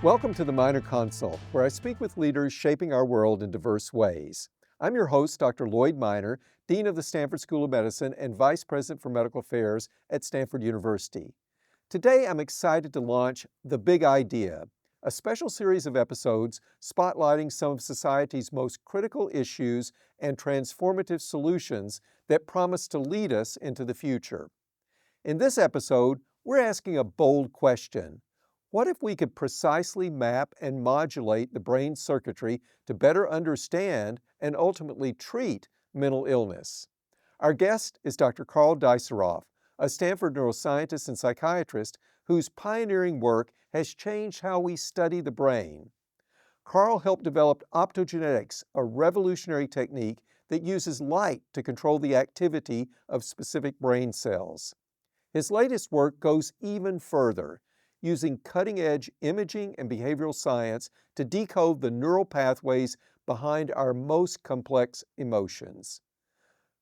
Welcome to the Minor Consult, where I speak with leaders shaping our world in diverse ways. I'm your host, Dr. Lloyd Minor, Dean of the Stanford School of Medicine and Vice President for Medical Affairs at Stanford University. Today, I'm excited to launch The Big Idea, a special series of episodes spotlighting some of society's most critical issues and transformative solutions that promise to lead us into the future. In this episode, we're asking a bold question. What if we could precisely map and modulate the brain circuitry to better understand and ultimately treat mental illness? Our guest is Dr. Karl Deisseroth, a Stanford neuroscientist and psychiatrist whose pioneering work has changed how we study the brain. Karl helped develop optogenetics, a revolutionary technique that uses light to control the activity of specific brain cells. His latest work goes even further, using cutting-edge imaging and behavioral science to decode the neural pathways behind our most complex emotions.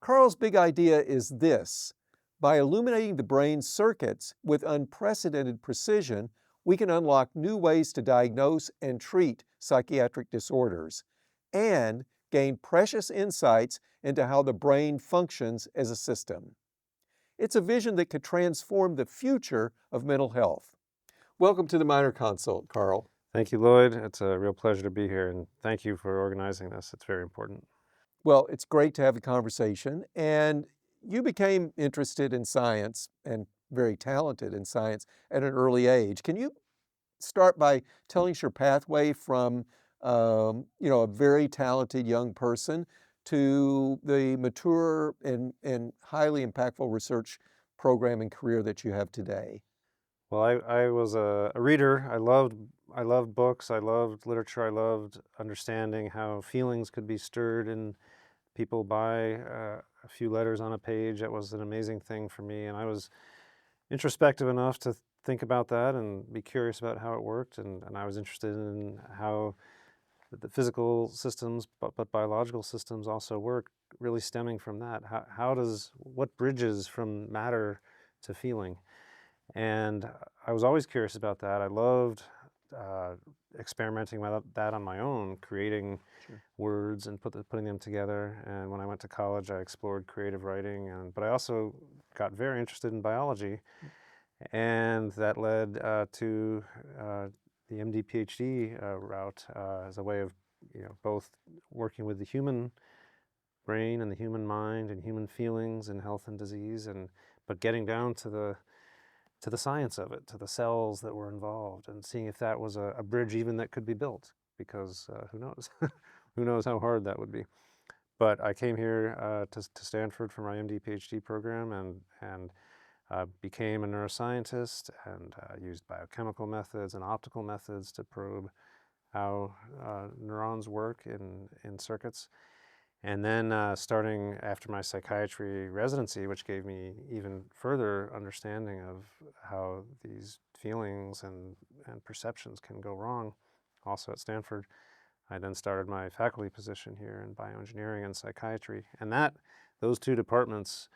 Karl's big idea is this: by illuminating the brain's circuits with unprecedented precision, we can unlock new ways to diagnose and treat psychiatric disorders, and gain precious insights into how the brain functions as a system. It's a vision that could transform the future of mental health. Welcome to the Minor Consult, Karl. Thank you, Lloyd. It's a real pleasure to be here, and thank you for organizing this. It's very important. Well, it's great to have the conversation, and you became interested in science and very talented in science at an early age. Can you start by telling us your pathway from, a very talented young person to the mature and highly impactful research program and career that you have today? Well, I was a reader. I loved books. I loved literature. I loved understanding how feelings could be stirred in people by a few letters on a page. That was an amazing thing for me, and I was introspective enough to think about that and be curious about how it worked, and I was interested in how the physical systems, but biological systems also work, really stemming from that. What bridges from matter to feeling? And I was always curious about that. I loved experimenting with that on my own, creating words and putting them together. And when I went to college, I explored creative writing, but I also got very interested in biology, and that led to the MD PhD route as a way of both working with the human brain and the human mind and human feelings and health and disease, but getting down to the science of it, to the cells that were involved, and seeing if that was a bridge even that could be built, because who knows? Who knows how hard that would be. But I came here to Stanford for my MD PhD program, and became a neuroscientist, and used biochemical methods and optical methods to probe how neurons work in circuits. And then starting after my psychiatry residency, which gave me even further understanding of how these feelings and perceptions can go wrong, also at Stanford, I then started my faculty position here in bioengineering and psychiatry. And those two departments,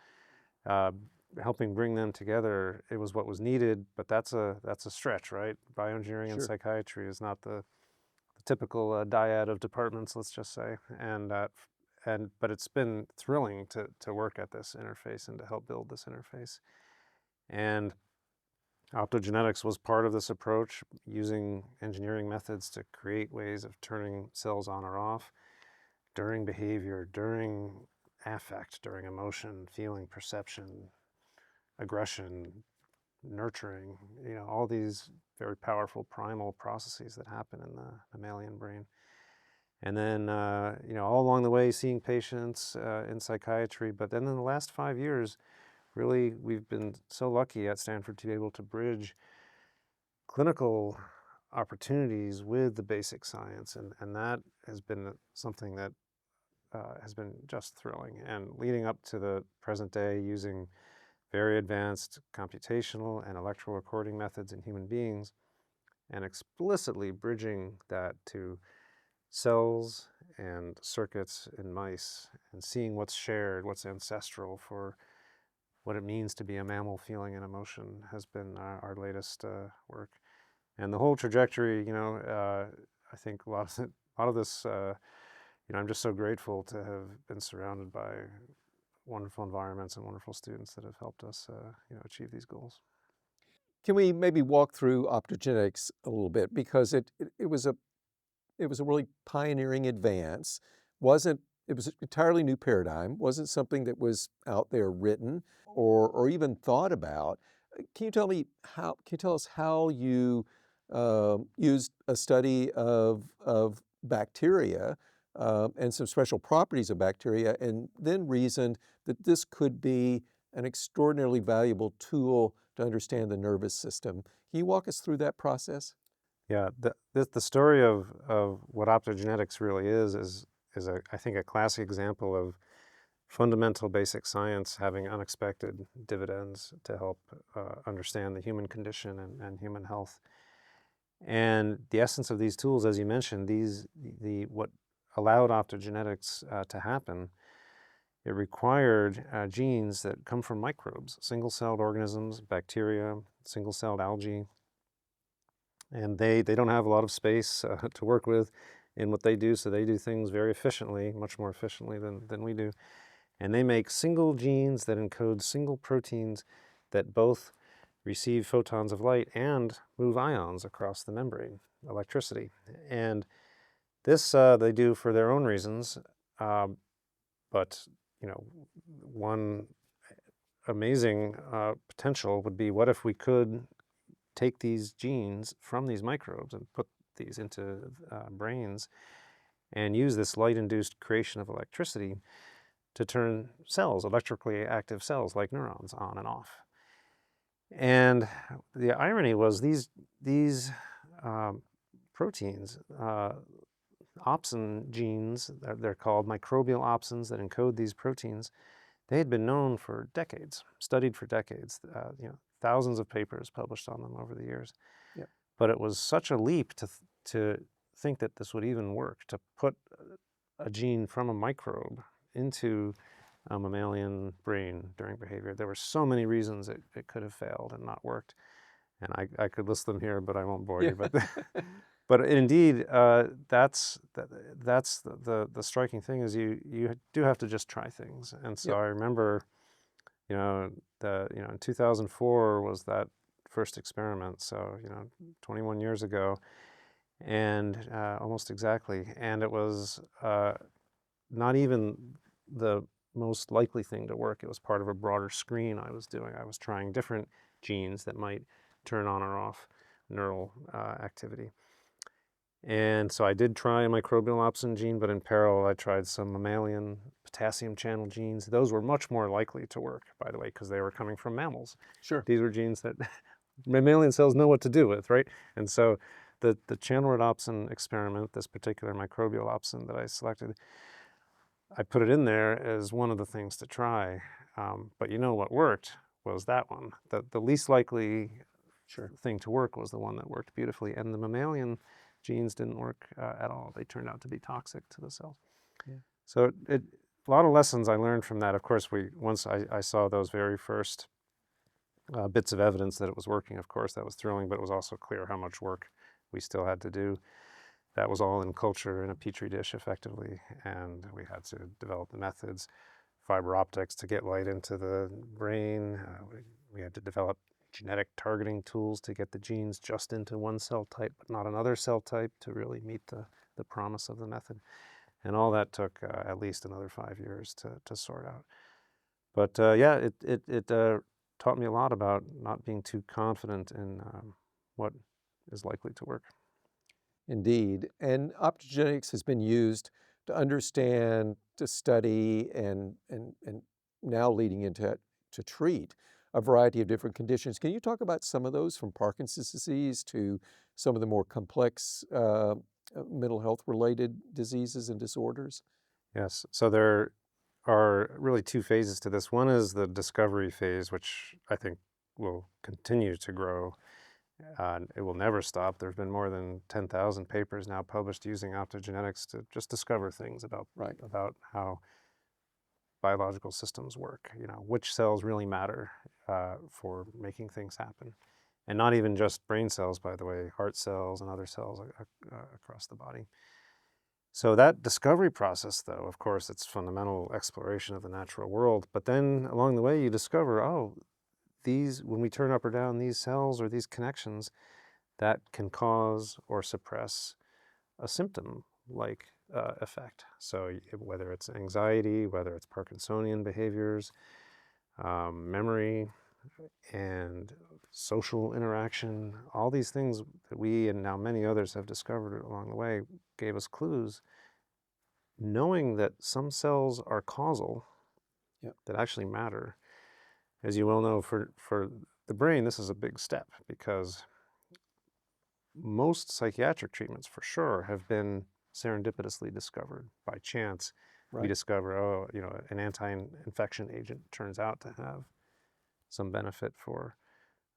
helping bring them together, it was what was needed, but that's a stretch, right? Bioengineering and psychiatry is not the typical dyad of departments, let's just say. But it's been thrilling to work at this interface and to help build this interface. And optogenetics was part of this approach, using engineering methods to create ways of turning cells on or off during behavior, during affect, during emotion, feeling, perception, aggression, nurturing, all these very powerful primal processes that happen in the mammalian brain. And then, all along the way, seeing patients in psychiatry. But then in the last 5 years, really, we've been so lucky at Stanford to be able to bridge clinical opportunities with the basic science. And that has been something that has been just thrilling. And leading up to the present day, using very advanced computational and electrical recording methods in human beings, and explicitly bridging that to cells and circuits in mice, and seeing what's shared, what's ancestral for what it means to be a mammal feeling and emotion, has been our latest work. And the whole trajectory, I think a lot of this, I'm just so grateful to have been surrounded by wonderful environments and wonderful students that have helped us, achieve these goals. Can we maybe walk through optogenetics a little bit because it was a really pioneering advance. Wasn't It was an entirely new paradigm. Wasn't something that was out there written or even thought about. Can you tell us how you used a study of bacteria and some special properties of bacteria, and then reasoned that this could be an extraordinarily valuable tool to understand the nervous system. Can you walk us through that process? Yeah, the story of what optogenetics really is I think a classic example of fundamental basic science having unexpected dividends to help understand the human condition and human health. And the essence of these tools, as you mentioned, what allowed optogenetics to happen, it required genes that come from microbes, single-celled organisms, bacteria, single-celled algae, and they don't have a lot of space to work with in what they do, so they do things very efficiently, much more efficiently than we do. And they make single genes that encode single proteins that both receive photons of light and move ions across the membrane, electricity. And this they do for their own reasons, uh, but one amazing potential would be, what if we could take these genes from these microbes and put these into brains and use this light-induced creation of electricity to turn cells, electrically active cells like neurons, on and off. And the irony was these proteins, opsin genes, they're called microbial opsins that encode these proteins. They had been known for decades, studied for decades, thousands of papers published on them over the years. Yep. But it was such a leap to think that this would even work, to put a gene from a microbe into a mammalian brain during behavior. There were so many reasons it could have failed and not worked. And I could list them here, but I won't bore Yeah. you. But but indeed, that's the striking thing is you do have to just try things. And so Yep. I remember, in 2004 was that first experiment. So 21 years ago, and almost exactly. And it was not even the most likely thing to work. It was part of a broader screen I was doing. I was trying different genes that might turn on or off neural activity. And so I did try a microbial opsin gene, but in parallel I tried some mammalian potassium channel genes. Those were much more likely to work, by the way, because they were coming from mammals. Sure. These were genes that mammalian cells know what to do with, right? And so the channel rhodopsin experiment, this particular microbial opsin that I selected, I put it in there as one of the things to try. But what worked was that one. The least likely Sure. thing to work was the one that worked beautifully. And the mammalian genes didn't work at all. They turned out to be toxic to the cells. Yeah. So a lot of lessons I learned from that. Of course, once I saw those very first bits of evidence that it was working, of course, that was thrilling, but it was also clear how much work we still had to do. That was all in culture in a petri dish, effectively, and we had to develop the methods, fiber optics to get light into the brain. We had to develop genetic targeting tools to get the genes just into one cell type, but not another cell type, to really meet the promise of the method. And all that took at least another 5 years to sort out. But yeah, it taught me a lot about not being too confident in what is likely to work. Indeed. And optogenetics has been used to understand, to study, and now leading into to treat a variety of different conditions. Can you talk about some of those, from Parkinson's disease to some of the more complex mental health related diseases and disorders? Yes. So there are really two phases to this. One is the discovery phase, which I think will continue to grow. It will never stop. There's been more than 10,000 papers now published using optogenetics to just discover things about Right. how biological systems work, which cells really matter for making things happen. And not even just brain cells, by the way, heart cells and other cells across the body. So that discovery process, though, of course, it's fundamental exploration of the natural world. But then along the way, you discover, oh, when we turn up or down these cells or these connections, that can cause or suppress a symptom-like effect. So whether it's anxiety, whether it's Parkinsonian behaviors, memory, and social interaction, all these things that we and now many others have discovered along the way gave us clues. Knowing that some cells are causal, that actually matter. As you well know, for the brain, this is a big step, because most psychiatric treatments, for sure, have been serendipitously discovered by chance. Right. We discover, oh, an anti-infection agent turns out to have some benefit for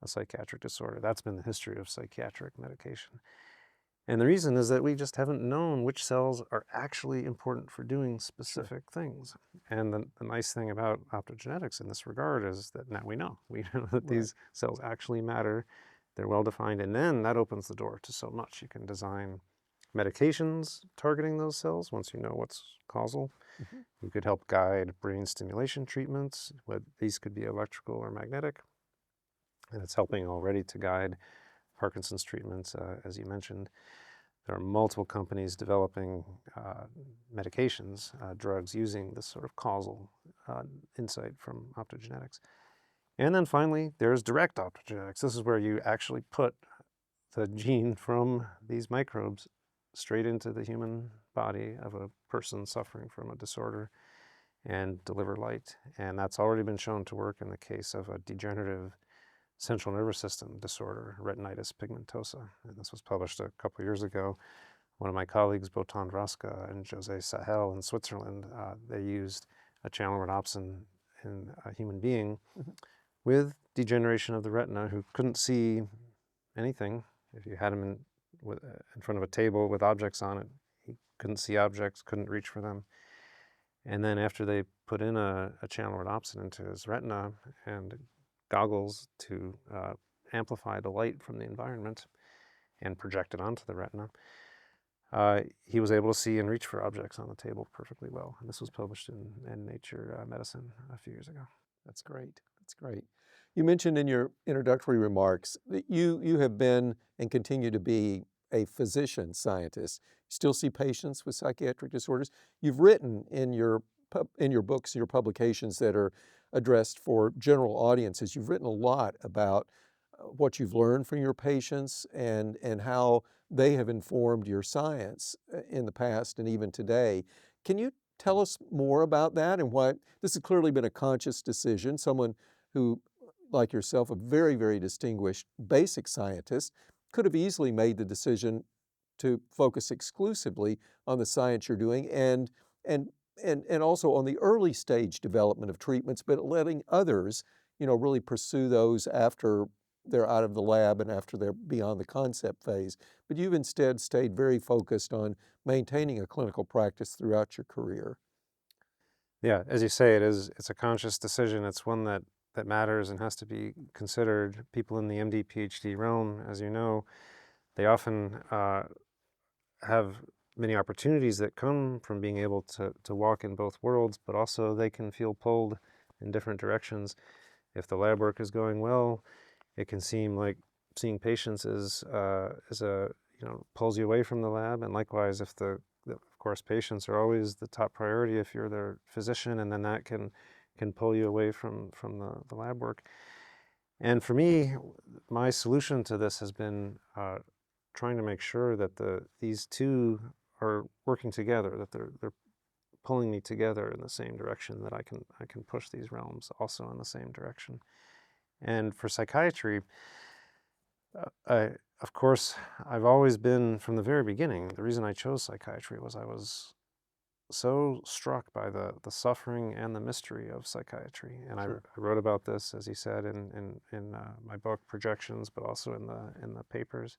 a psychiatric disorder. That's been the history of psychiatric medication. And the reason is that we just haven't known which cells are actually important for doing specific things. And the nice thing about optogenetics in this regard is that now we know. We know that these cells actually matter. They're well defined. And then that opens the door to so much. You can design medications targeting those cells once you know what's causal. You could help guide brain stimulation treatments. These could be electrical or magnetic. And it's helping already to guide Parkinson's treatments, as you mentioned. There are multiple companies developing medications, drugs, using this sort of causal insight from optogenetics. And then finally, there's direct optogenetics. This is where you actually put the gene from these microbes straight into the human body of a person suffering from a disorder and deliver light. And that's already been shown to work in the case of a degenerative central nervous system disorder, retinitis pigmentosa. And this was published a couple years ago. One of my colleagues, Botan Vraska and Jose Sahel in Switzerland, they used a channel rhodopsin in a human being with degeneration of the retina, who couldn't see anything. If you had him in front of a table with objects on it, he couldn't see objects, couldn't reach for them. And then after they put in a channel rhodopsin into his retina and goggles to amplify the light from the environment and project it onto the retina, he was able to see and reach for objects on the table perfectly well. And this was published in Nature Medicine a few years ago. That's great. That's great. You mentioned in your introductory remarks that you have been and continue to be a physician scientist. You still see patients with psychiatric disorders. You've written in your books, your publications that are addressed for general audiences. You've written a lot about what you've learned from your patients and how they have informed your science in the past and even today. Can you tell us more about that and why this has clearly been a conscious decision? Someone who, like yourself, a very, very distinguished basic scientist, could have easily made the decision to focus exclusively on the science you're doing and also on the early stage development of treatments, but letting others, really pursue those after they're out of the lab and after they're beyond the concept phase. But you've instead stayed very focused on maintaining a clinical practice throughout your career. Yeah, as you say, it's a conscious decision. It's one that matters and has to be considered. People in the MD, PhD realm, as you know, they often have many opportunities that come from being able to walk in both worlds, but also they can feel pulled in different directions. If the lab work is going well, it can seem like seeing patients pulls you away from the lab, and likewise, if of course, patients are always the top priority if you're their physician, and then that can pull you away from the lab work. And for me, my solution to this has been trying to make sure that these two are working together, that they're pulling me together in the same direction, that I can push these realms also in the same direction. And for psychiatry, of course, I've always been, from the very beginning, the reason I chose psychiatry was I was so struck by the suffering and the mystery of psychiatry. And Sure. I wrote about this, as you said, in my book, Projections, but also in the papers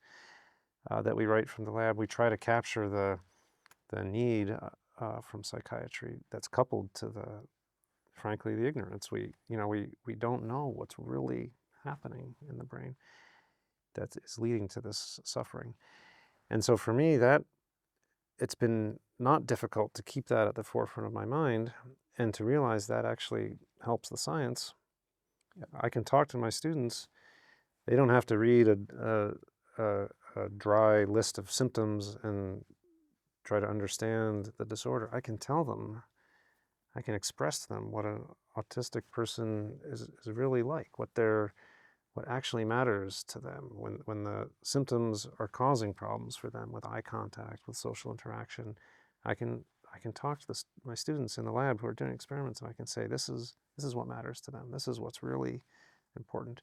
that we write from the lab. We try to capture the need from psychiatry that's coupled to frankly, the ignorance. We don't know what's really happening in the brain. that is leading to this suffering. And so for me, it's been not difficult to keep that at the forefront of my mind and to realize that actually helps the science. I can talk to my students. They don't have to read a dry list of symptoms and try to understand the disorder. I can tell them, I can express to them what an autistic person is really like, what actually matters to them when the symptoms are causing problems for them with eye contact, with social interaction. I can talk to my students in the lab who are doing experiments, and I can say, this is what matters to them. This is what's really important.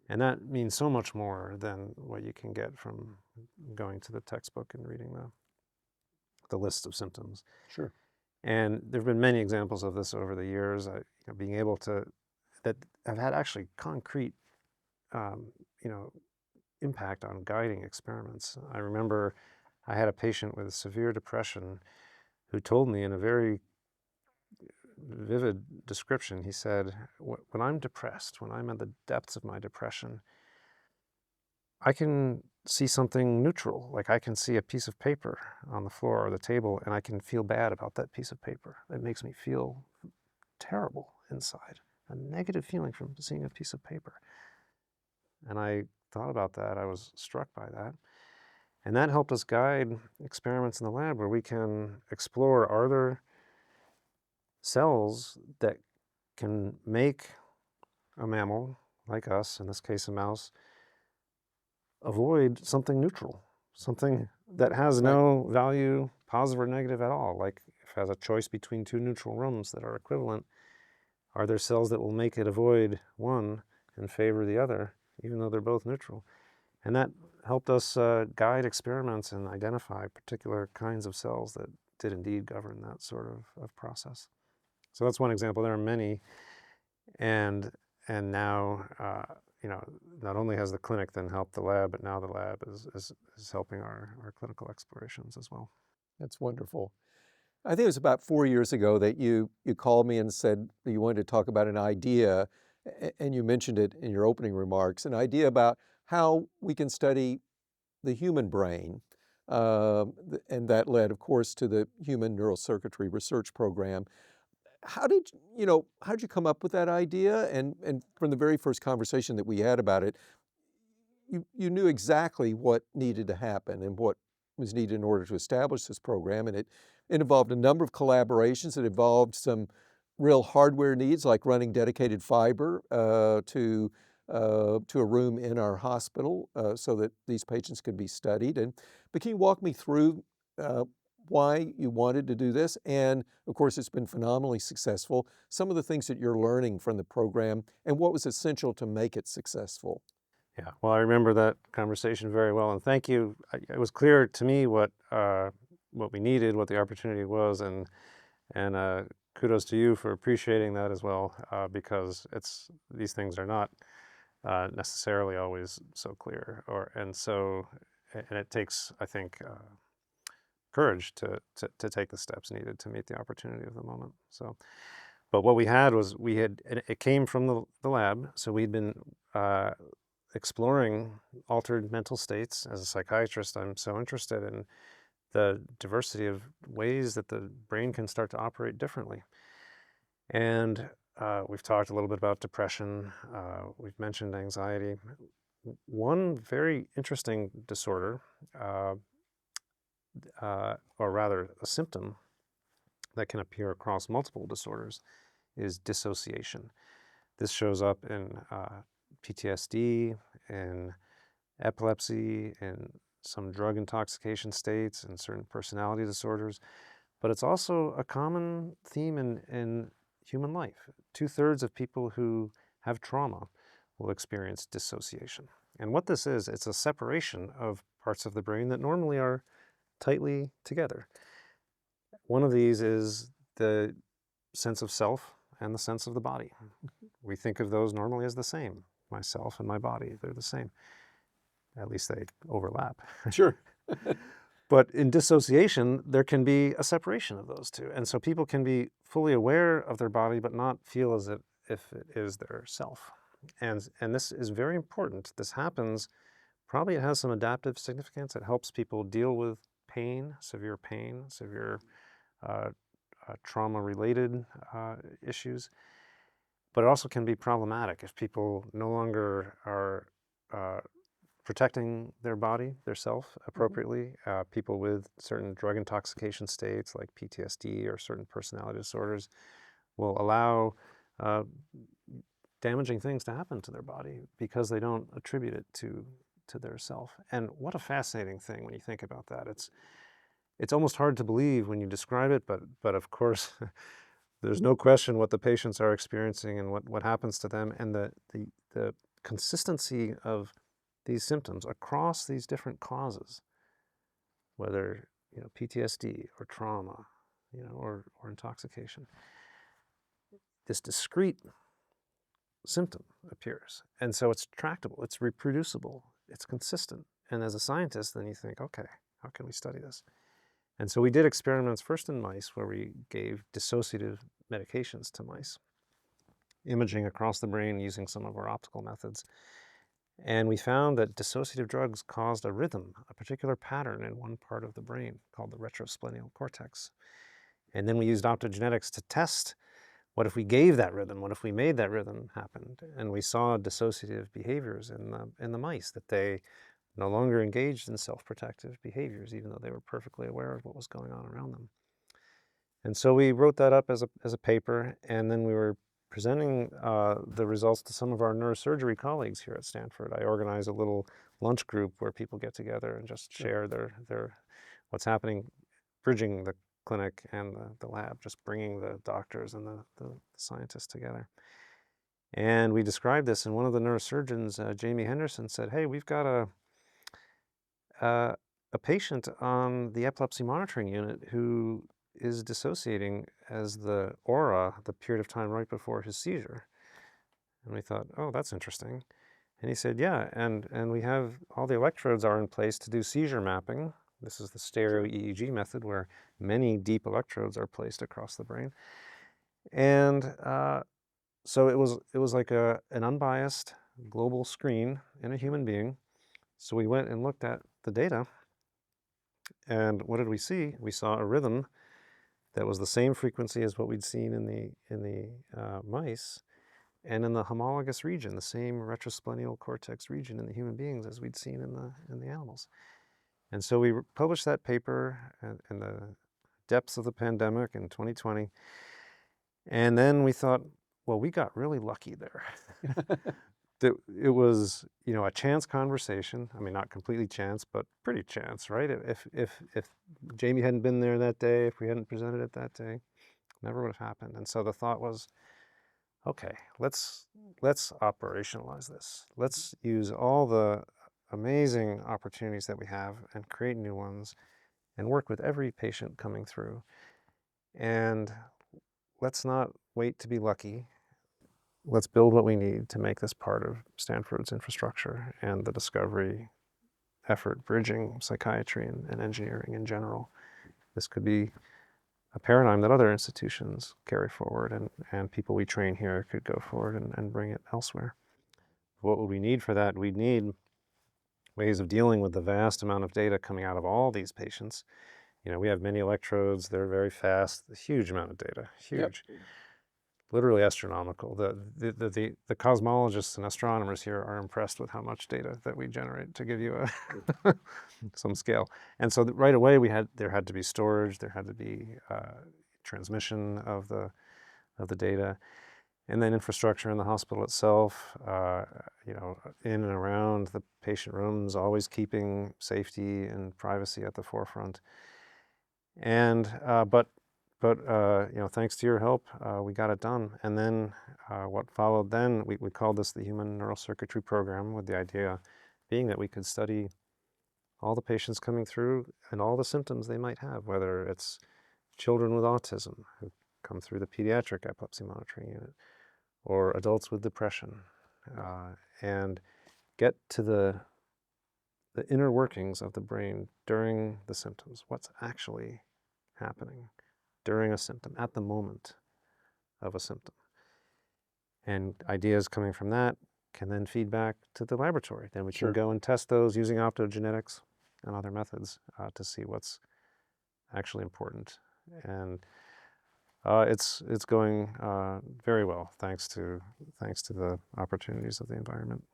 And that means so much more than what you can get from going to the textbook and reading the list of symptoms. Sure. And there have been many examples of this over the years, being able to, that have had actually concrete, impact on guiding experiments. I remember I had a patient with severe depression who told me in a very vivid description, he said, when I'm depressed, when I'm at the depths of my depression, I can see something neutral, like I can see a piece of paper on the floor or the table, and I can feel bad about that piece of paper. It makes me feel terrible inside, a negative feeling from seeing a piece of paper. And I thought about that. I was struck by that. And that helped us guide experiments in the lab where we can explore, are there cells that can make a mammal, like us, in this case a mouse, avoid something neutral, something that has no value, positive or negative at all. Like if it has a choice between two neutral rooms that are equivalent, are there cells that will make it avoid one and favor the other, even though they're both neutral? And that helped us guide experiments and identify particular kinds of cells that did indeed govern that sort of process. So that's one example. There are many. And now, not only has the clinic then helped the lab, but now the lab is helping our clinical explorations as well. That's wonderful. I think it was about 4 years ago that you called me and said that you wanted to talk about an idea, and you mentioned it in your opening remarks, an idea about how we can study the human brain. And that led, of course, to the Human Neurocircuitry Research Program. How did you come up with that idea? And from the very first conversation that we had about it, you knew exactly what needed to happen and what was needed in order to establish this program. And it involved a number of collaborations. It involved some real hardware needs, like running dedicated fiber to a room in our hospital so that these patients could be studied. But can you walk me through why you wanted to do this? And of course, it's been phenomenally successful. Some of the things that you're learning from the program and what was essential to make it successful. Yeah, well, I remember that conversation very well, and thank you. It was clear to me what we needed, what the opportunity was, and kudos to you for appreciating that as well, because these things are not necessarily always so clear, and it takes, I think, courage to take the steps needed to meet the opportunity of the moment. So, but what we had was it came from the lab, so we'd been exploring altered mental states. As a psychiatrist, I'm so interested in the diversity of ways that the brain can start to operate differently. And we've talked a little bit about depression. We've mentioned anxiety. One very interesting disorder, or rather a symptom that can appear across multiple disorders, is dissociation. This shows up in PTSD, in epilepsy, in some drug intoxication states, in certain personality disorders, but it's also a common theme in human life. 2/3 of people who have trauma will experience dissociation. And what this is, it's a separation of parts of the brain that normally are tightly together. One of these is the sense of self and the sense of the body. We think of those normally as the same. Myself and my body, they're the same. At least they overlap. Sure. But in dissociation, there can be a separation of those two. And so people can be fully aware of their body, but not feel as if it is their self. And this is very important. This happens Probably it has some adaptive significance. It helps people deal with pain, severe uh, trauma-related issues. But it also can be problematic if people no longer are protecting their body, their self appropriately. People with certain drug intoxication states like PTSD or certain personality disorders will allow damaging things to happen to their body because they don't attribute it to their self. And what a fascinating thing when you think about that. It's almost hard to believe when you describe it, but of course there's no question what the patients are experiencing and what happens to them, and the consistency of these symptoms across these different causes, whether PTSD or trauma, or intoxication. This discrete symptom appears, and so it's tractable, it's reproducible, it's consistent. And as a scientist, then you think, okay, how can we study this? And so we did experiments first in mice where we gave dissociative medications to mice, imaging across the brain using some of our optical methods. And we found that dissociative drugs caused a rhythm, a particular pattern in one part of the brain called the retrosplenial cortex. And then we used optogenetics to test what if we gave that rhythm, what if we made that rhythm happen? And we saw dissociative behaviors in the mice, that they no longer engaged in self-protective behaviors, even though they were perfectly aware of what was going on around them. And so we wrote that up as a paper, and then we were presenting the results to some of our neurosurgery colleagues here at Stanford. I organized a little lunch group where people get together and just share their what's happening, bridging the clinic and the lab, just bringing the doctors and the scientists together. And we described this, and one of the neurosurgeons, Jamie Henderson, said, hey, we've got a patient on the epilepsy monitoring unit who is dissociating as the aura, the period of time right before his seizure. And we thought, oh, that's interesting. And he said, yeah, and we have all the electrodes are in place to do seizure mapping. This is the stereo EEG method where many deep electrodes are placed across the brain. And so it was like an unbiased global screen in a human being. So we went and looked at the data, and what did we see? We saw a rhythm that was the same frequency as what we'd seen in the mice, and in the homologous region, the same retrosplenial cortex region in the human beings as we'd seen in the animals. And so we published that paper in the depths of the pandemic in 2020. And then we thought, well, we got really lucky there. It was, a chance conversation. I mean, not completely chance, but pretty chance, right? If Jamie hadn't been there that day, if we hadn't presented it that day, never would have happened. And so the thought was, okay, let's operationalize this. Let's use all the amazing opportunities that we have and create new ones and work with every patient coming through. And let's not wait to be lucky. Let's build what we need to make this part of Stanford's infrastructure and the discovery effort, bridging psychiatry and engineering in general. This could be a paradigm that other institutions carry forward, and people we train here could go forward and bring it elsewhere. What would we need for that? We'd need ways of dealing with the vast amount of data coming out of all these patients. We have many electrodes, they're very fast, a huge amount of data, huge. Yep. Literally astronomical. The cosmologists and astronomers here are impressed with how much data that we generate, to give you some scale. And so right away there had to be storage, there had to be transmission of the data, and then infrastructure in the hospital itself. In and around the patient rooms, always keeping safety and privacy at the forefront. And but thanks to your help, we got it done. And then what followed then, we called this the Human Neurocircuitry Program, with the idea being that we could study all the patients coming through and all the symptoms they might have, whether it's children with autism who come through the pediatric epilepsy monitoring unit, or adults with depression, and get to the inner workings of the brain during the symptoms, what's actually happening during a symptom, at the moment of a symptom. And ideas coming from that can then feed back to the laboratory. Then we can Sure. go and test those using optogenetics and other methods to see what's actually important. And it's going very well, thanks to the opportunities of the environment.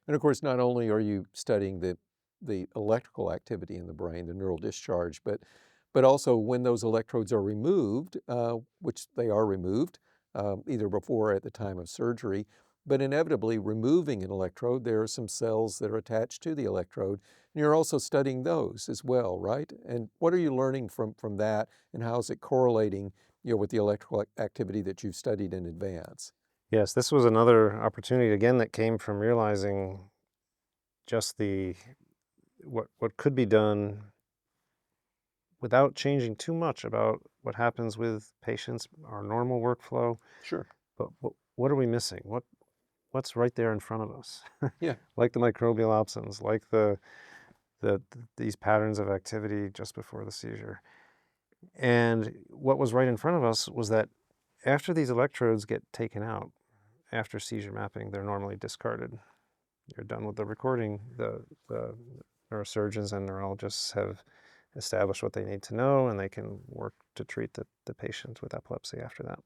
And of course, not only are you studying the electrical activity in the brain, the neural discharge, but also when those electrodes are removed, which they are removed, either before or at the time of surgery, but inevitably removing an electrode, there are some cells that are attached to the electrode, and you're also studying those as well, right? And what are you learning from that, and how is it correlating, with the electrical activity that you've studied in advance? Yes, this was another opportunity again that came from realizing just what could be done without changing too much about what happens with patients, our normal workflow. Sure. But what are we missing? What's right there in front of us? Yeah. Like the microbial opsins, like these patterns of activity just before the seizure. And what was right in front of us was that after these electrodes get taken out, after seizure mapping, they're normally discarded. You're done with the recording. The neurosurgeons and neurologists have established what they need to know, and they can work to treat the patient with epilepsy after that.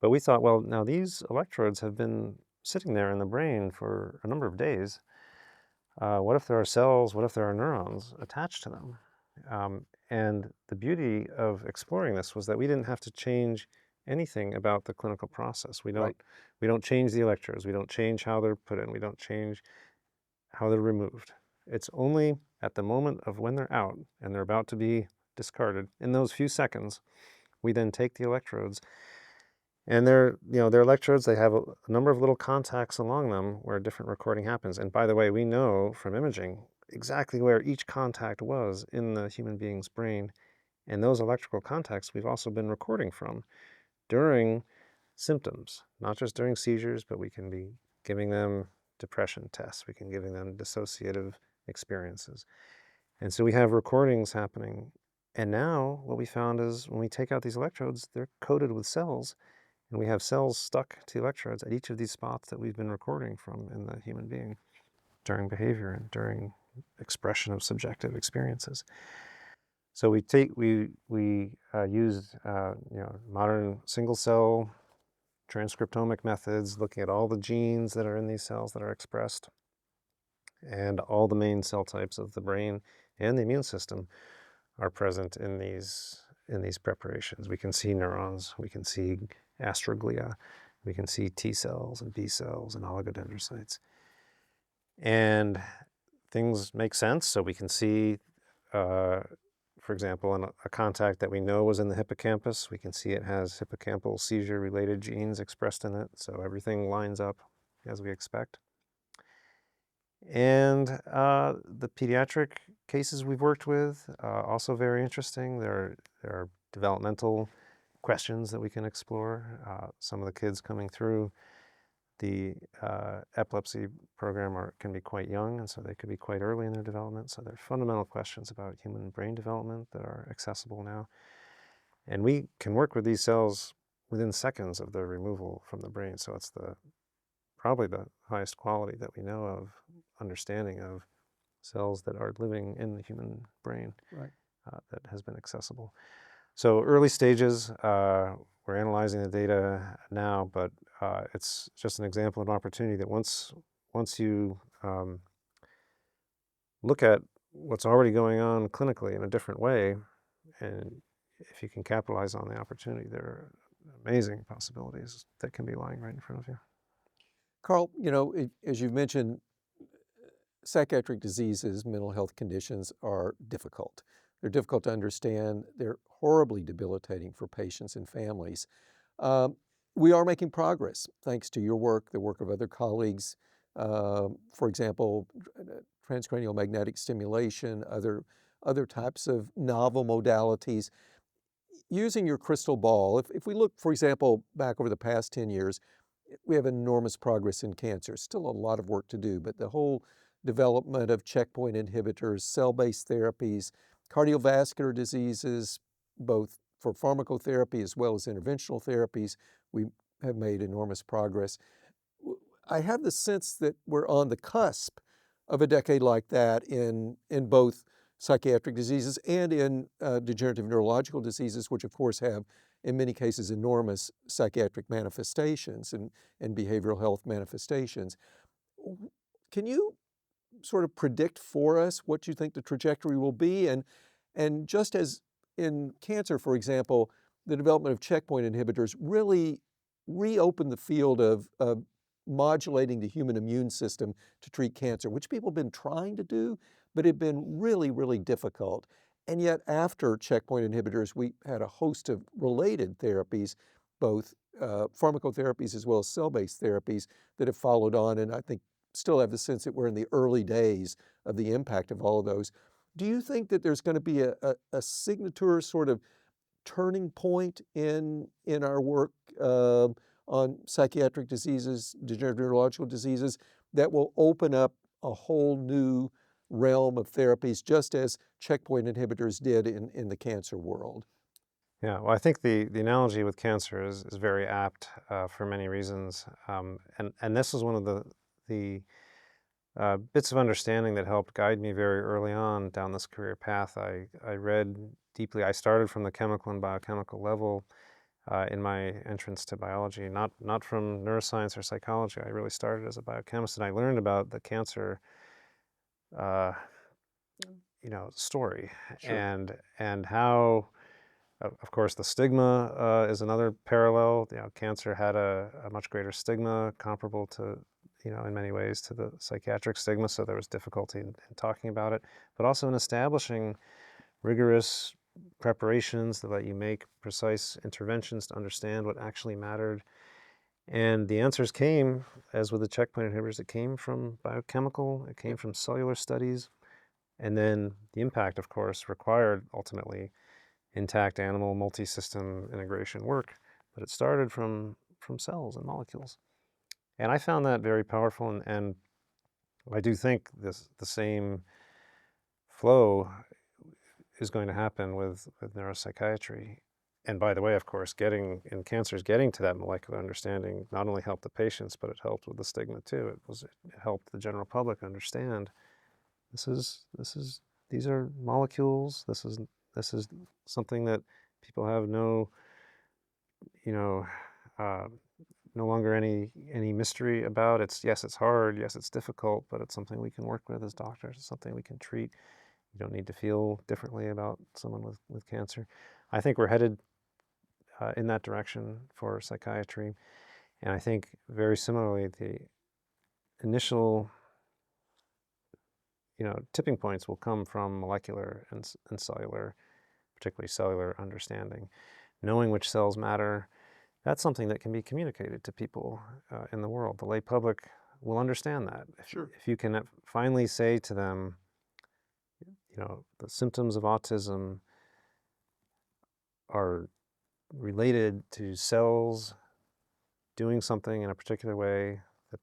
But we thought, well, now these electrodes have been sitting there in the brain for a number of days. What if there are cells, what if there are neurons attached to them? And the beauty of exploring this was that we didn't have to change anything about the clinical process. Right. We don't change the electrodes. We don't change how they're put in. We don't change how they're removed. It's only at the moment of when they're out and they're about to be discarded. In those few seconds, we then take the electrodes, and they're electrodes. They have a number of little contacts along them where different recording happens. And by the way, we know from imaging exactly where each contact was in the human being's brain. And those electrical contacts we've also been recording from during symptoms, not just during seizures, but we can be giving them depression tests. We can giving them dissociative experiences. And so we have recordings happening. And now what we found is when we take out these electrodes, they're coated with cells, and we have cells stuck to electrodes at each of these spots that we've been recording from in the human being during behavior and during expression of subjective experiences. So we used modern single cell transcriptomic methods, looking at all the genes that are in these cells that are expressed, and all the main cell types of the brain and the immune system are present in these preparations. We can see neurons, we can see astroglia, we can see T cells and B cells and oligodendrocytes. And things make sense. So we can see, for example, in a contact that we know was in the hippocampus, we can see it has hippocampal seizure-related genes expressed in it. So everything lines up as we expect. And the pediatric cases we've worked with, also very interesting. There are developmental questions that we can explore. Some of the kids coming through the epilepsy program can be quite young, and so they could be quite early in their development. So there are fundamental questions about human brain development that are accessible now. And we can work with these cells within seconds of their removal from the brain. So it's probably the highest quality that we know of understanding of cells that are living in the human brain. Right. That has been accessible. So early stages, we're analyzing the data now, but it's just an example of an opportunity that once you look at what's already going on clinically in a different way, and if you can capitalize on the opportunity, there are amazing possibilities that can be lying right in front of you. Karl, as you've mentioned, psychiatric diseases, mental health conditions are difficult. They're difficult to understand. They're horribly debilitating for patients and families. We are making progress thanks to your work, the work of other colleagues. For example, transcranial magnetic stimulation, other types of novel modalities. Using your crystal ball, if we look, for example, back over the past 10 years, we have enormous progress in cancer. Still a lot of work to do, but the whole development of checkpoint inhibitors, cell-based therapies, cardiovascular diseases, both for pharmacotherapy as well as interventional therapies, we have made enormous progress. I have the sense that we're on the cusp of a decade like that in both psychiatric diseases and in degenerative neurological diseases, which of course have, in many cases, enormous psychiatric manifestations and behavioral health manifestations. Can you sort of predict for us what you think the trajectory will be? And just as in cancer, for example, the development of checkpoint inhibitors really reopened the field of modulating the human immune system to treat cancer, which people have been trying to do, but had been really, really difficult. And yet after checkpoint inhibitors, we had a host of related therapies, both pharmacotherapies as well as cell-based therapies that have followed on, and I think still have the sense that we're in the early days of the impact of all of those. Do you think that there's going to be a signature sort of turning point in our work on psychiatric diseases, degenerative neurological diseases, that will open up a whole new realm of therapies, just as checkpoint inhibitors did in the cancer world? Yeah, well, I think the analogy with cancer is very apt for many reasons, and this is one of the bits of understanding that helped guide me very early on down this career path. I read deeply. I started from the chemical and biochemical level in my entrance to biology, not from neuroscience or psychology. I really started as a biochemist, and I learned about the cancer, uh, story, Sure. and how, of course, the stigma is another parallel. Cancer had a much greater stigma, comparable to, in many ways, to the psychiatric stigma. So there was difficulty in talking about it, but also in establishing rigorous preparations that let you make precise interventions to understand what actually mattered. And the answers came, as with the checkpoint inhibitors, it came from biochemical, it came from cellular studies, and then the impact, of course, required ultimately intact animal multi-system integration work, but it started from cells and molecules. And I found that very powerful, and I do think the same flow is going to happen with neuropsychiatry. And by the way, of course, getting to that molecular understanding not only helped the patients, but it helped with the stigma too. It helped the general public understand this is these are molecules. This is something that people have you know, uh, no longer any mystery about. Yes, it's hard. Yes, it's difficult, but it's something we can work with as doctors. It's something we can treat. You don't need to feel differently about someone with cancer. I think we're headed in that direction for psychiatry, and I think very similarly the initial tipping points will come from molecular and cellular, particularly cellular understanding, knowing which cells matter. That's something that can be communicated to people in the world. The lay public will understand that. Sure. If you can finally say to them, the symptoms of autism are related to cells doing something in a particular way that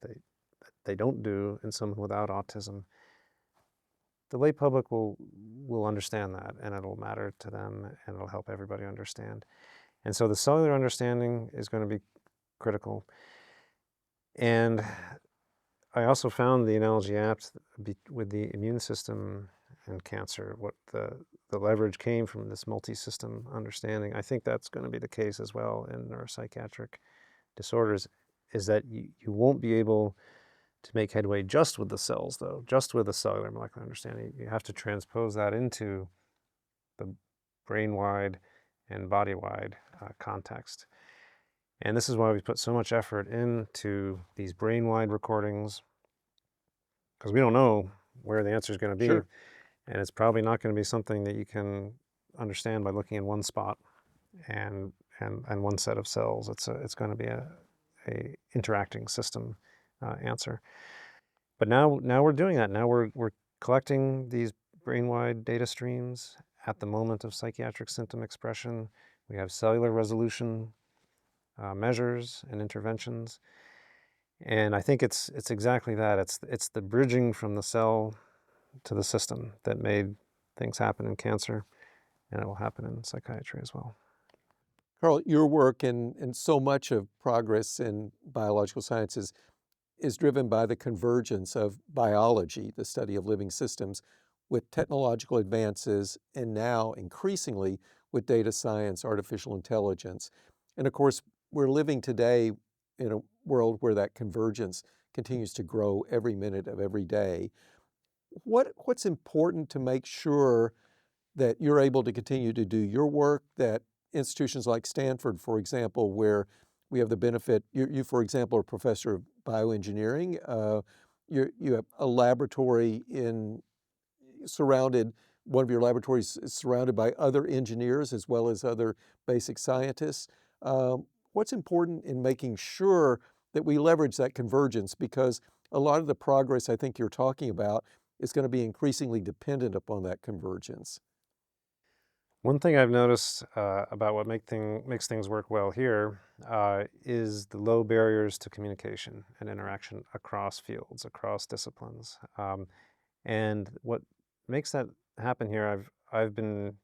they don't do in someone without autism, the lay public will understand that, and it'll matter to them, and it'll help everybody understand. And so the cellular understanding is going to be critical. And I also found the analogy apt with the immune system and cancer, what the leverage came from this multi-system understanding. I think that's going to be the case as well in neuropsychiatric disorders, is that you won't be able to make headway just with the cells, though, just with the cellular molecular understanding. You have to transpose that into the brain-wide and body-wide context. And this is why we put so much effort into these brain-wide recordings, because we don't know where the answer is going to be. Sure. And it's probably not going to be something that you can understand by looking in one spot and one set of cells. It's going to be a interacting system answer. But now we're doing that. Now we're collecting these brain-wide data streams at the moment of psychiatric symptom expression. We have cellular resolution measures and interventions, and I think it's exactly that. It's the bridging from the cell to the system that made things happen in cancer, and it will happen in psychiatry as well. Karl, your work and so much of progress in biological sciences is driven by the convergence of biology, the study of living systems, with technological advances, and now increasingly with data science, artificial intelligence. And of course, we're living today in a world where that convergence continues to grow every minute of every day. What's important to make sure that you're able to continue to do your work, that institutions like Stanford, for example, where we have the benefit, you for example, are a professor of bioengineering, you have a laboratory surrounded, one of your laboratories is surrounded by other engineers as well as other basic scientists. What's important in making sure that we leverage that convergence? Because a lot of the progress I think you're talking about is going to be increasingly dependent upon that convergence. One thing I've noticed about what makes things work well here is the low barriers to communication and interaction across fields, across disciplines. And what makes that happen here, I've been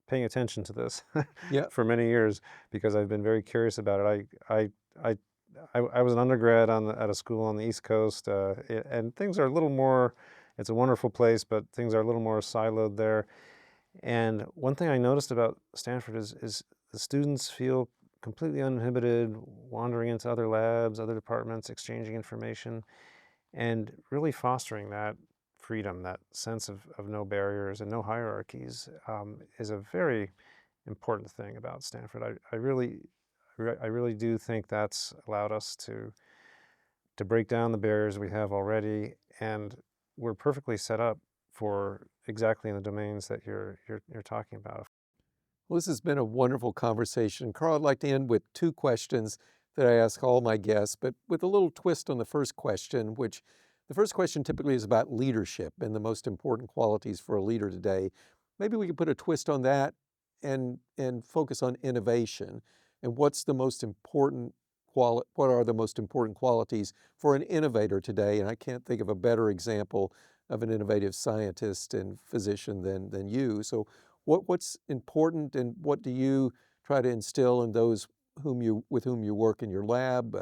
paying attention to this Yeah. for many years because I've been very curious about it. I was an undergrad at a school on the East Coast, and things are a little more. It's a wonderful place, but things are a little more siloed there. And one thing I noticed about Stanford is the students feel completely uninhibited, wandering into other labs, other departments, exchanging information, and really fostering that freedom, that sense of no barriers and no hierarchies, is a very important thing about Stanford. I really do think that's allowed us to break down the barriers we have already, and we're perfectly set up for exactly in the domains that you're talking about. Well, this has been a wonderful conversation. Carl, I'd like to end with two questions that I ask all my guests, but with a little twist on the first question, which the first question typically is about leadership and the most important qualities for a leader today. Maybe we could put a twist on that and focus on innovation and what's the most important what are the most important qualities for an innovator today? And I can't think of a better example of an innovative scientist and physician than you. So what's important, and what do you try to instill in those with whom you work in your lab,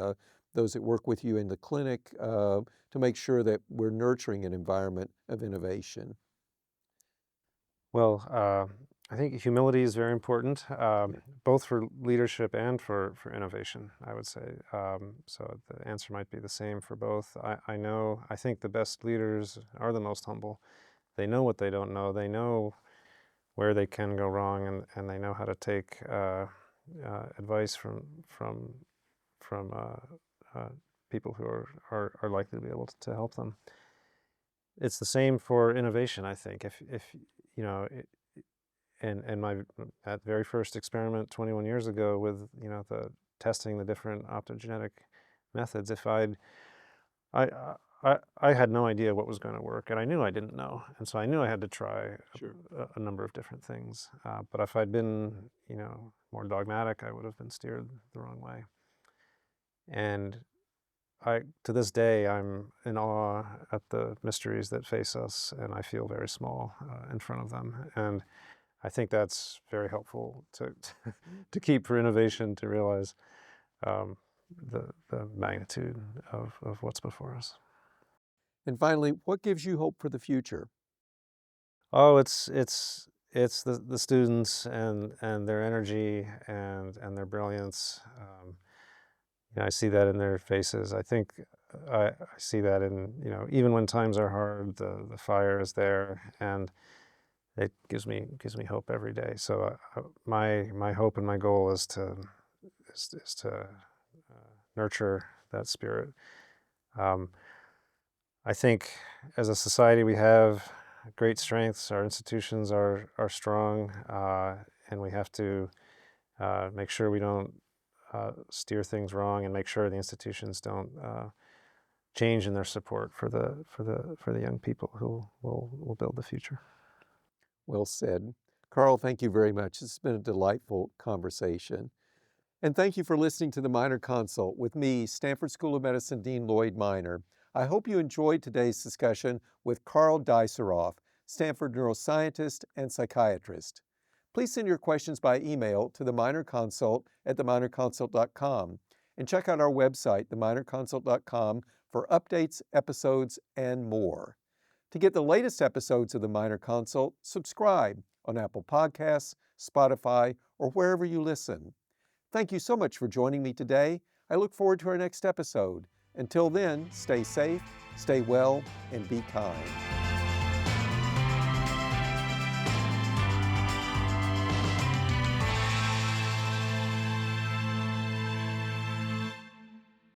those that work with you in the clinic, to make sure that we're nurturing an environment of innovation? Well, I think humility is very important, both for leadership and for innovation, I would say. So the answer might be the same for both. I think the best leaders are the most humble. They know what they don't know. They know where they can go wrong, and they know how to take advice from people who are likely to be able to help them. It's the same for innovation, I think. If you know, and my that very first experiment 21 years ago with the testing the different optogenetic methods, if I I had no idea what was going to work, and I knew I didn't know, and so I knew I had to try Sure. a number of different things. But if I'd been more dogmatic, I would have been steered the wrong way. And to this day, I'm in awe at the mysteries that face us, and I feel very small in front of them. And I think that's very helpful to keep for innovation, to realize um, the magnitude of what's before us. And finally, what gives you hope for the future? Oh, it's the students and their energy and their brilliance. I see that in their faces. I think I see that in even when times are hard, the fire is there, and it gives me hope every day. So my hope and my goal is to nurture that spirit. Um, I think as a society we have great strengths. Our institutions are strong, and we have to make sure we don't steer things wrong, and make sure the institutions don't change in their support for the young people who will build the future. Well said. Carl, thank you very much. It's been a delightful conversation. And thank you for listening to the Minor Consult with me, Stanford School of Medicine Dean Lloyd Minor. I hope you enjoyed today's discussion with Karl Deisseroth, Stanford neuroscientist and psychiatrist. Please send your questions by email to the Minor Consult at theminorconsult.com. And check out our website, theminorconsult.com, for updates, episodes, and more. To get the latest episodes of the Minor Consult, subscribe on Apple Podcasts, Spotify, or wherever you listen. Thank you so much for joining me today. I look forward to our next episode. Until then, stay safe, stay well, and be kind.